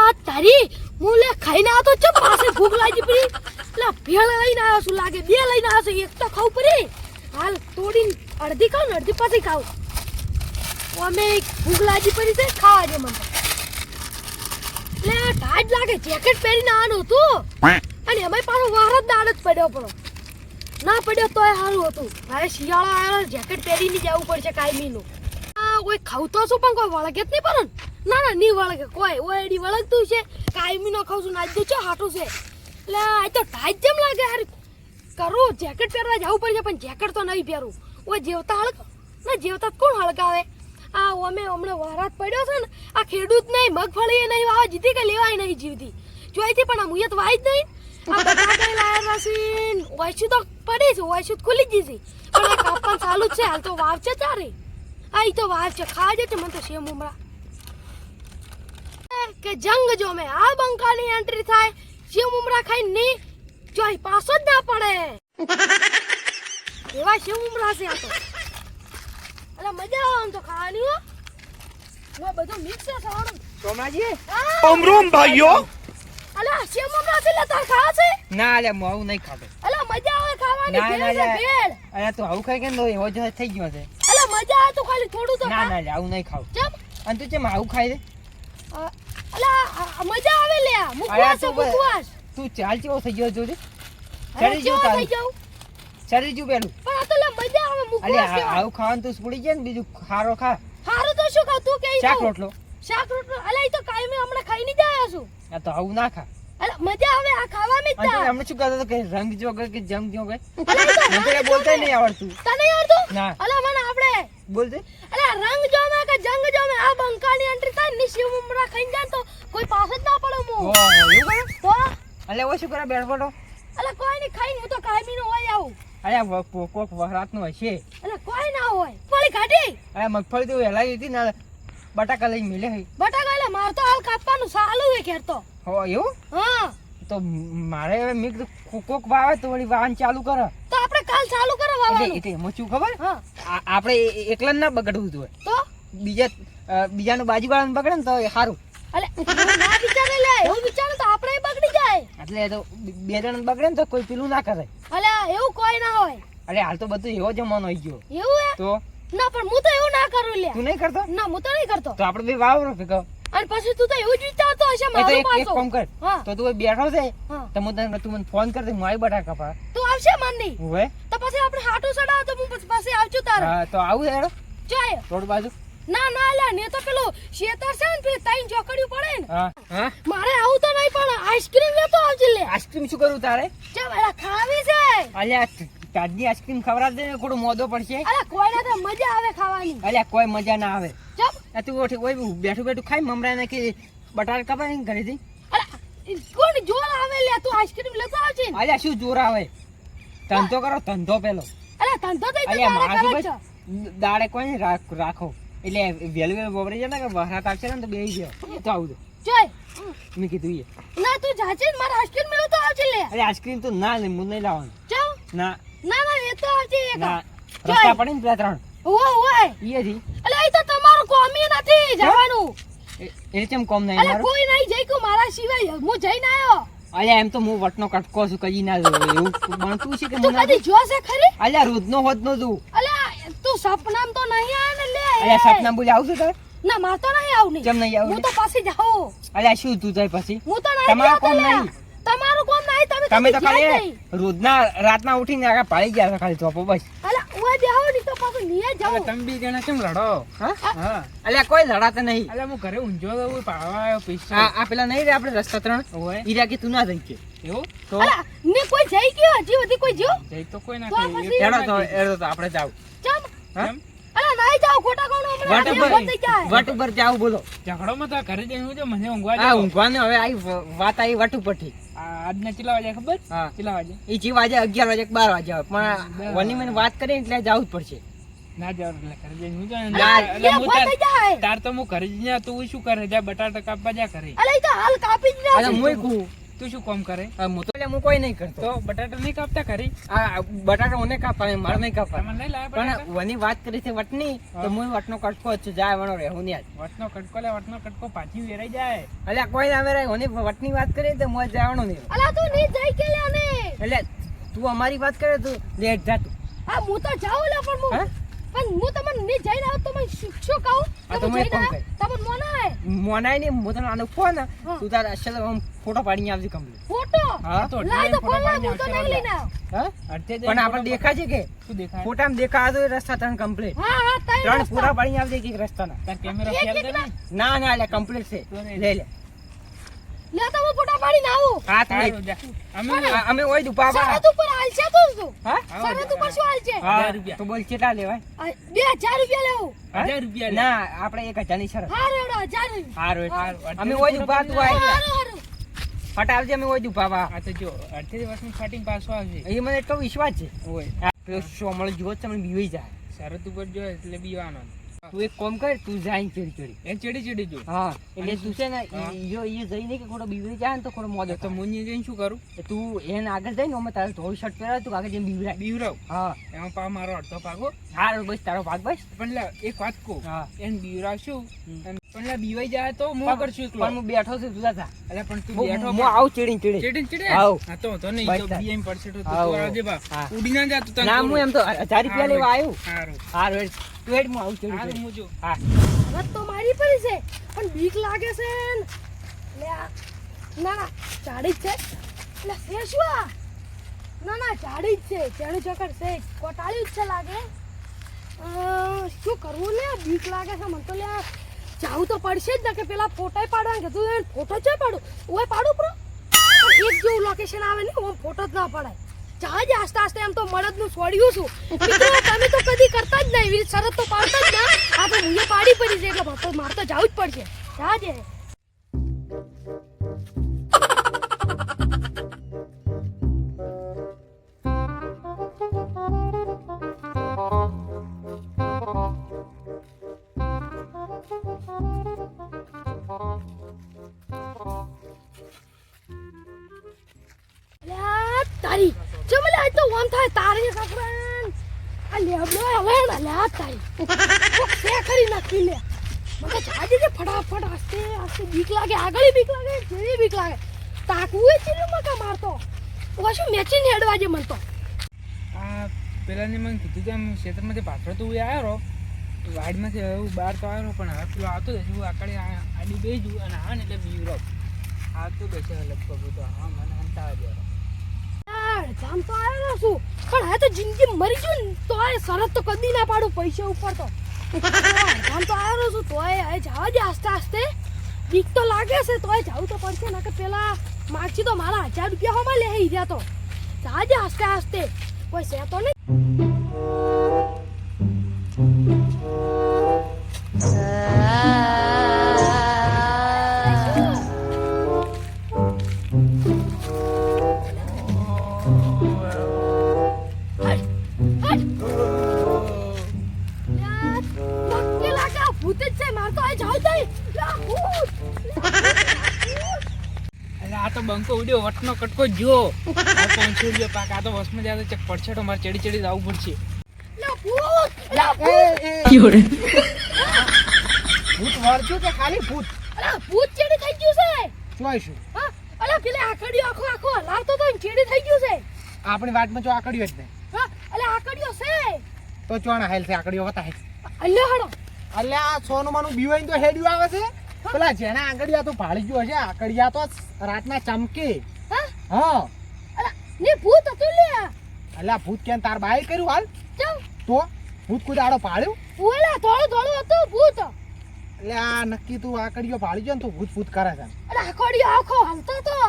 અલા તારી હું લે ખાઈને આવતો ચમ પાસે ભૂખ લાગી પડી લા ભેળ લઈને આવ્યો છું લાગે બે લઈને આવ્યો છું એક તો ખાવ પડી હાલ તોડીને અડધી ખાવ ને અડધી પછી ખાવ ઓમે ભૂખ લાગી પડી છે ખાવા દે મને લે ટાઈટ લાગે જેકેટ પહેરીને આવવાનું હતું અને એમાંય પાછો વારો દાડ જ પડ્યો પડો ના પડ્યો તોય સારું હતું મારે શિયાળો આવ્યો જેકેટ પહેરીને જવું પડશે કાયમીનું આ કોઈ ખાવતો છું પણ કોઈ વળગે જ નહીં પડે ના ના નહીં વળગે કોઈ ઓયડી વળગતું છે કાયમીનો ખાવ છું નાચ દઉં છે હાટું છે એટલે આ તો ટાઈટ જેમ લાગે યાર કરું જેકેટ પહેરવા જવું પડશે પણ જેકેટ તો નહીં પહેરું ઓય જેવતા હળગ ના જેવતા કોણ હળગાવે આ ઓમે હમણાં વરાત પડ્યો છે ને આ ખેડૂત નહીં મગફળી નહીં વાવા જીતી કે લેવાય નહીં જીવતી જોઈતી પણ આ મુયત વાય જ નહીં આ બટાકા લાયા રસીન ઓયસી તો પડી છે ઓયસી ખુલી ગઈ છે પણ આ કાપણ ચાલુ જ છે હાલ તો વાવ છે ચારે આ ઈ તો વાવ છે ખાવા જશે મને તો સેમ ઉમરા કે જંગ જો મે આ બંકાની એન્ટ્રી થાય સેમ ઉમરા ખાઈ નહીં જોઈ પાસો જ ના પડે એવા સેમ ઉમરા છે આ તો અલા મજા આવે આમ તો ખાવાની હો નો બધું મિક્સ છે સાવણ સોમાજી અમરૂમ ભાઈઓ અલા સેમ ઉમરા છે લે તાર ખાવા છે ના અલે હું નહીં ખાતો અલા મજા આવે ખાવાની ના, ભેળ ના, છે ના. ભેળ અરે તું આવું ખાઈ કે નો એવો જ થઈ ગયો છે અલા મજા આવે તો ખાલી થોડું તો ના ખા ના લે આવું નહીં ખાવું ચમ અને તું ચેમ આવું ખાઈ દે અલા મજા આવે લે મુકવાસ તું મુકવાસ તું ચાલ ચેવો થઈ ગયો જોજે અરે શરીર જેવું કેવો તારું થઈ જાઉં શરીર જેવું પેલું પણ આ તો લે મજા આવે અલે મુકવાસ કેવા આવું ખાવાનું તું પડી જાય ને બીજું ખારો ખા હારું તો શું ખાવ તું કે શાક રોટલો શાક રોટલો અલા ઈ તો કાયમી હમણાં ખાઈને જ આવ્યો છું આ તો આવું ના ખા અલા મજા આવે આ ખાવામાં જ અને તું તા હમણાં શું કહેતો હતો કે રંગ જો ગયો કે જંગ જો ગયો અલા ઈ તો મને તો એ બોલતા નહીં આવડતું તને આવડતું ના અલા મને આપણે બોલતે અલા રંગ જો મે કે જંગ જો મે આ બંકાની એન્ટ્રી થાય ને શિવ ઉમરા ખાઈને જાય તો કોઈ પાસ જ ના પડે મો ઓ એવું કરે તો અલે ઓ શું કરે બેઠ પડો અલા કોઈ નહીં ખાઈને હું તો કાયમી નો હોય આવું અરે કોક વરાતનું હશે અલા કોઈ ના હોય પડી કાઢી અરે મગફળી તો વહેલાઈ હતી ને બટાકા લઈને મિલે હઈ બટાકા એટલે માર તો હાલ કાપવાનું સાલું છે ઘેર તો હો એવું હા તો મારે હવે મેં કીધું કોક વાવે તો વળી વાહન ચાલુ કરે તો આપણે કાલ ચાલુ કરો એટલે વાવવાનું એટલે એમાં શું ખબર હા આપણે એકલા ના બગડવું જોઈએ તો બીજાનું બાજુવાળાને બગડે ને તો એ સારું અલે એવું ના વિચારે લે એવું વિચારે તો આપણે બગડી જાય એટલે એ તો બે જણ બગડે ને તો કોઈ પેલું ના કરે અલે એવું કોઈ ના હોય અરે હાલ તો બધું એવો જમાનો આવી ગયો એવું હે તો ના પણ હું તો એવું ના કરું લે તું નહીં કરતો ના હું તો નહીં કરતો તો આપણે બે વાવરો ભેગો અને પછી તું તો એવું જ વિચારતો હશે એ તો મારું એક પાછો કામ કર હા તો તું બેઠો છે હા તો તું મને ફોન કર દે મારી બટાકા પા તું આવશે માનની હોય તો પછી આપણે હાટું સડાવ તો હું પછી આવજો તારે હા તો આવું હેડો ચાય રોડ બાજુ ના ના લે ને તો પેલું શેતર છે ને પેલી ત્રણ ચોકડીઓ પડે ને હા હા મારે આવું તો નહીં પણ આઈસ્ક્રીમ લેતો આવજે લે આઈસ્ક્રીમ શું કરું તારે ચમ એલા ખાવી છે અલ્યા તાજી આઈસ્ક્રીમ ખવડાવ દે ને થોડું મોદો પડશે અલા કોઈને તો મજા આવે ખાવાની અલ્યા કોઈ મજા ના આવે ચમ આ તું ઓઠી ઓય બેઠું બેઠું ખાઈ મમરા નાખી બટાકા કપાઈ ઘરેથી અલા કોણ જોર આવે લે તું આઈસ્ક્રીમ લેતો આવજે ને અલ્યા શું જોર આવે ધંધો કરો ધંધો પેલો અલા ધંધો તો અલ્યા તારે માસુ કરે બસ છે દાડે કોઈ નહીં રાખો એટલે વેલું વેલું બપોરે જાય ને કે વરાત આવશે ને તો બેસી ગયો તો આવું તો જોય મેં કીધું એ ના તું જાજે ને મારા આઈસ્ક્રીમ લેતો આવજે લે અરે આઈસ્ક્રીમ તો ના લે હું નહીં લાવવાનું ચમ ના ના ના લેતો આવજે એક ના રસ્તા પડે ને પેલા ત્રણ ઓય ઓય ઈ હતી અલા એ તો તમારું કોમી નથી જવાનું એ ચેમ કોમ નહીં અલા મારું કોઈ નહીં જઈ કો મારા સિવાય હું જઈને આવ્યો અલ્યા એમ તો હું વટનો કટકો છું કદી ના જોઉં એવું બનતું છે કે તું મને કદી જોશે ખરી અલ્યા રોજનો હોદનો તું અલા તું સપનામ તો નહીં આવે ને લે અલ્યા સપના બોલી આવશે તાર ના માર તો નહીં આવું કેમ નહીં આવું હું તો પાછી જાઉં અલ્યા શું તું જાય પછી હું તો નહીં તમારું જાતો કોમ લે. નહીં. તમારું કોમ નહીં તમે તમે તો ખાલી રોજના રાતના ઉઠીને આગળ પાડી ગયા છો ખાલી ચોપો બસ અલા ઓય બેહો ની તો પાછું નીએ જાઉં તમે બે જણા કેમ લડો હા હા અલ્યા કોઈ લડાતા નહીં અલે હું ઘરે ઊંઝો ગયો પાડવા આવ્યો પિસ્તોલ આ પેલા નહીં રે આપણે રસ્તા ત્રણ ઓય ઈરા કે તું ના જઈ કે એવું તો અલા ને કોઈ જઈ ગયો હજી સુધી કોઈ જ્યો જઈ તો કોઈ ના તો કહે. પછી- એડો તો આપણે જાવ ચમ હા કેમ? અલા નહીં જાઉં ખોટા કોણ વટ હમણાં ઉપર બંધ જાય વટ ઉપર જાવ બોલો ઝઘડોમાં તો ઘરે જઈને હું જો મને ઊંઘવા આ જાવ ઊંઘવાનું હવે આવી વાત આવી વટ ઉપરથી આજના કેટલા વાગ્યા ખબર હા કેટલા વાગ્યા એ જી વાગે 11 વાગે 12 વાગે આવે પણ વની મને વાત કરી એટલે જવું જ પડશે ના જાવ એટલે ઘરે જઈને હું જાઉં. ના, એટલે હું બંધ થઈ જાય તાર તો હું ઘરે જઈને તું શું કરે જા બટાટા કાપવા જા કરે અલા ઈ તો હાલ કાપી જ અરે રહ્યા મોય કુ તું શું કામ કરે હું તો એટલે હું કોઈ નહીં કરતો તો બટાટા નહીં કાપતા ઘરે આ બટાટા મને કાપવા મારે નહીં કાપવા તમને નહીં લાવે પણ બટાટા વની વાત કરી છે વટની તો હું વટનો કટકો જ છું જાય વણો રહેવું નહીં આજ વટનો કટકો પાછી વેરાઈ જાય એટલે કોઈ ના આવે વની વટની વાત કરી તો મોજ જવાનું નહીં અલા તું નહીં જઈ કે લે ને એટલે તું અમારી વાત કરે તું લેટ જા તું આ હું તો જાઉં લે પણ હે? હું તમને નહીં જઈને આવું તો મને શું કહું આ તો તમે મેં જઈને ફોન આવો, તમને મોનાય મોનાય નહીં હું તને આનો ફોન હા. તું તાર અસલ આમ ફોટો પાડીને આવજે કમ્પ્લીટ ફોટો હા તો લાય તો ફોટો ફોન લાય, પાડીને હું તો આવશે નહીં લઈને આવ હા અડધે પણ આપણે દેખાય છે કે શું દેખાય ફોટામાં દેખાતો હોય રસ્તા તને કમ્પ્લીટ હા હા તાઈ ત્રણ પૂરા પાડીને આવજે એક રસ્તાના તાર કેમેરા એક ફેર એક કરે ના. ના એટલે કમ્પ્લીટ છે તો નહીં. લે લે લે તો હું ફોટા પાડીને આવું હા તમે સારું જા અમે અમે ઓય દુપા સરહદ ઉપર હાલ છે તું શું હા સરહદ ઉપર શું હાલ છે હા 1000 રૂપિયા. તો બોલ કેટલા લેવાય 2000 રૂપિયા લેવું હા? 1000 રૂપિયા લે. ના આપણે 1000 ની શરત હા રેડો 1000 હારું હારું. અમે ઓય દુપા તું આય હારું હારું ફટાવજે અમે ઓય દુપા આ તો જો અડધેથી વર્ષની ફાટિંગ પાછો આવશે એ મને એટલો વિશ્વાસ છે ઓય આ પેલો સોમળ જુઓ તમને બીવાઈ જાય શરત ઉપર જો એટલે બીવાનો તું એક કામ કર તું જાય ચડી ચડી એ ચડી જો હા એટલે તું છે ને હા. ઈયો જઈને કે ખોટો બીવાઈ જાય ને તો ખોટો મોદો તો મુંજી જઈને શું કરું તું એને આગળ જઈને અમે તારે ધોળી શર્ટ પહેરાવ તું આગળ જઈને બીવરાય બીવરાવ હા એમાં પા મારો અડધો ભાગો હારું બસ તારો ભાગ બસ પણ લે એક વાત કહું હા એને બીવરાવશું હમ. પણ લે બીવાઈ જાય તો હું કરશું એકલો પણ હું બેઠો છું તું જા એટલે પણ તું હું બેઠો હું આવું ચીડી ચીડી ચીડે આવ. હા તો નહીં બસ તો તાર. બીએમ પડશે તો આવ. તું આવજે બા હા. ઉડી ના જા તું તને ના હું એમ તો 1000 રૂપિયા લેવા આવ્યું હારું હારું હેડ. તું હેડ હું આવું ચીડી હારું ચીડી હું જો હા હવે તો મારી પડી છે પણ બીક લાગે છે ને. લે આ ના ના જાડી જ છે એટલે છે શું આ ના ના જાડી જ છે ચેણું ચકર છે કોટાળ્યું જ છે લાગે શું કરવું લે બીક લાગે છે મને તો લે જાવું તો પડશે જ ને કે પેલા ફોટોય પાડવા કીધું એને ફોટો છે પાડું ઓય પાડું પ્રો એક જેવું લોકેશન આવે ને ઓમ ફોટો જ ના પડાય જહાજ આસ્તે આસ્તે એમ તો મળદનું છોડ્યું છું મિત્રો તમે તો કદી કરતા જ નહીં એવી શરત તો પાડતા જ ના આ તો મુએ પાડી પડી છે એટલે મારે તો જવું જ પડશે જહાજે લ્યા તારી ચમલે આજ તો ઓમ થાય તારી સફરન આ લેબડો હવે ને લ્યા તારી સે ખરી નાખી લે મને જાજી જે ફટાફટ આસ્તે આસ્તે બીક લાગે આગળ બીક લાગે જેવી બીક લાગે તાકવું એ ચીલું મકા મારતો ઓશું મેચીને હેડવા જે મન તો આ પેલાને મને કીધું કે આમ ક્ષેત્રમાંથી પાછળ તો હું આવ્યો વાડમાંથી હું બહાર તો આવ્યો પણ હવે પેલો આવતો જ હું આકડે આડી બેજું અને હા ને એટલે બીવરો આવતો બેસે લગભગ તો હા મને હંતાવા દે યાર જામ તો આવ્યો છું પણ હવે તો જિંદગી મરી ગયું ને તો આ શરત તો કદી ના પાડું પૈસા ઉપર તો જામ તો આવ્યો છું તોય હવે જવા દે આસ્તે આસ્તે બીક તો લાગે છે તોય જવું તો પડશે ને કે પેલા માગછી તો મારા 1000 રૂપિયા હોમાં લે રહ્યા તો જવા દે આસ્તે આસ્તે કોઈ છે તો નહીં એટલે આ તો બંકો ઉડ્યો વટનો કટકો જો આ 500 રૂપિયા પાક આ તો વસમાં જાય તો ચક પડશે તો મારે ચડી ચડી જવું પડશે ભૂત વળજો કે ખાલી ભૂત ભૂત ચેડી થઈ ગયું છે જોઈશું હા અલા પેલે આકડીઓ આખો આખો હલાવતો તો ને ચેડી થઈ ગયું છે આપણી વાતમાં જો આકડ્યો જ નહીં હા અલા આકડીઓ છે તો ચોણા હેલ છે આકડીઓ હતા અલ્યો હડો એટલે આ સોનમાનું બીવાઈને તો હેડ્યું આવે છે પેલા જેના આકડિયા તો ભાળી ગયો હશે આકડિયા તો રાતના ચમકે હા હા અલા ને ભૂત હતું લે એટલે આ ભૂત કેમ તાર બાય કર્યું હાલ ચમ તો ભૂત કોઈ દાડો પાડ્યું ઓલા થોડું થોડું હતું ભૂત એટલે આ નક્કી તું આકડિયો ભાળી ગયો ને તો ભૂત ભૂત કરે છે અલા આકડીઓ આખો હાલતો તો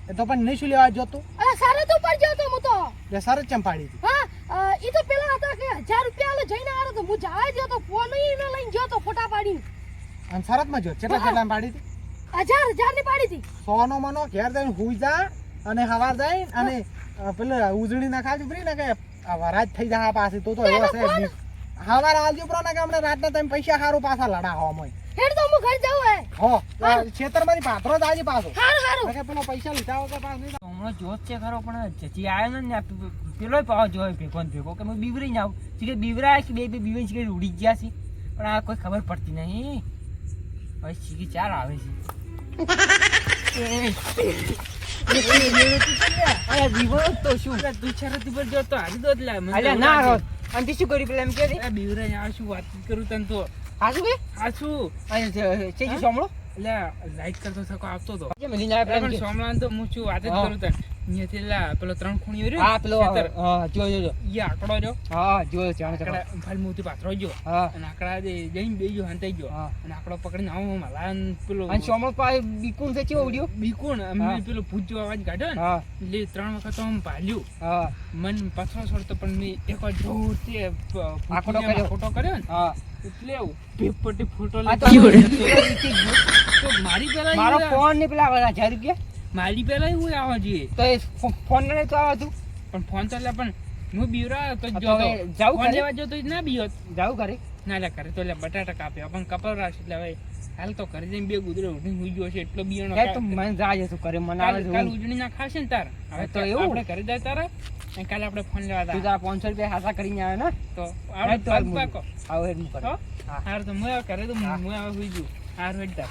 એ તો પણ નહીં શું લેવા જોતું અલા સારો તો પર ગયો તો હું તો એટલે સરસ ચમ પાડી હતી હા ઈ તો પેલા હતા કે 1000 રૂપિયા આલે જઈને આવ્યો તો હું જવા ગયો તો ફોન ઈ ન લઈને ગયો તો ફોટા પાડીને અને સરસમાં જો કેટલા કેટલા પાડી હતી 1000 ની પાડી હતી સોનો મનો ઘેર જઈને હુઈ જા અને હવા જાય અને પેલા ઉજળી ના ખાલી ફરી ને કે આ વરાજ થઈ જાય પાછી તો એવો છે હવાર આલજો પ્રો ને કે હમણાં રાતના તમે પૈસા સારું પાછા લડા હો મોય હેડ તો હું ઘર જાઉં હે હો ખેતરમાંથી પાથરો જ આજે પાછો હારું હારું નકર પેલો પૈસા લીધા વગર પાછો નહીં. હમણાં જોત છે ખરો પણ જતી આવ્યો ને પેલો પાવ જોયો ભેગો ને ભેગો કે હું બીવરી જાઉં કે બીવરા કે બે બીવી છે કે ઉડી ગયા છે પણ આ કોઈ ખબર પડતી નહીં હવે ચીકી ચાર આવે છે તો શું તું શરતી પર જો તો હારી દો એટલે ના રોત અને શું કર્યું પેલા એમ કે બીવરા આ શું વાત કરું તને તો હાસું કે હાસું છે સાંભળો એટલે લાઈટ કરતો થકો આવતો તો પણ સોમલાન તો હું શું વાત જ કરું તને અહીંયાથી એટલે પેલો 3 ખૂણી રહ્યો હા પેલો જો ઈ આકડો જો હા જો આકડા ફાલ મોટી પાથરો જો અને આકડા જઈને બેજો હંતાઈ ગયો અને આકડો પકડીને આવો મલાન પેલો અને સોમલ પાસે બીકુણ છે કેવો ઉડ્યો બીકુણ અમે પેલો પૂજ્યો અવાજ કાઢ્યો ને એટલે 3 વખત આમ ભાલ્યું મન પથરો છોડતો પણ મેં એક વાર જોર તે આકડો કર્યો ને એટલે પેપરથી ફોટો તો મારી પેલા મારો ફોન ને પેલા 1000 રૂપિયા મારી પેલા હું આવવા જોઈએ તો એ ફોન ને તો આવવા તું પણ ફોન તો એટલે પણ હું બીવરા તો જો જાવ ફોન લેવા જો તો ના બીયો જાવ કરે ના લે કરે તો એટલે બટાટા કાપ્યા પણ કપલ રાખ એટલે હવે હાલ તો કરી જઈને બે ગુદરે ઉઠી હોઈ ગયો છે એટલો બીયાનો તો મને જાજે તું કરે મને આવે કાલ ઉજણી ના ખાશે ને તાર હવે તો એવું આપણે કરી જાય તારા અને કાલે આપણે ફોન લેવા તા તું તારા 500 રૂપિયા હાસા કરીને આવે ને તો આપણે પાકો આવ હેડ મુ કરો હાર તો હું કરે તો હું આવે હોઈ ગયું હાર હેડ તા